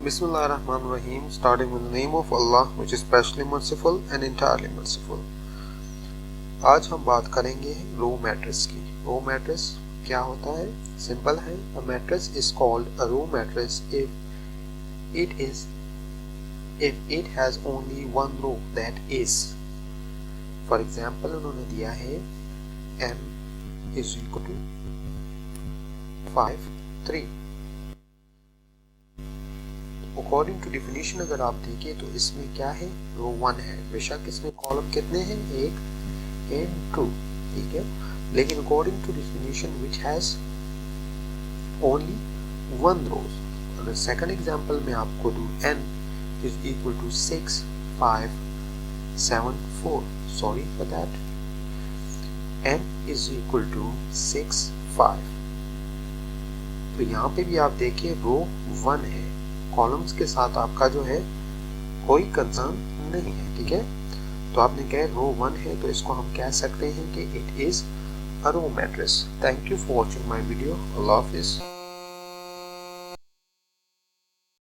Bismillahirrahmanirrahim, starting with the name of Allah, which is specially merciful and entirely merciful. आज हम बात करेंगे row matrix की। Row matrix क्या होता है? सिंपल है, a matrix is called a row matrix if it has only one row, that is, for example उन्होंने दिया है m is equal to 5 3। According to definition अगर आप देखें तो इसमें क्या है, रो 1 है। बेशक इसमें कॉलम कितने हैं, 1 एंड 2, ठीक है, लेकिन according to definition which has only 1 rows. अगर सेकंड एग्जांपल में आपको दूं n is equal to 6 5 7 4, sorry for that, n is equal to 6 5, तो यहाँ पे भी आप देखिए रो 1 है, कॉलम्स के साथ आपका जो है कोई कंसर्न नहीं है, ठीक है। तो आपने कहा रो 1 है, तो इसको हम कह सकते हैं कि it is a row matrix. Thank you for watching my video. अल्लाह हाफिज़।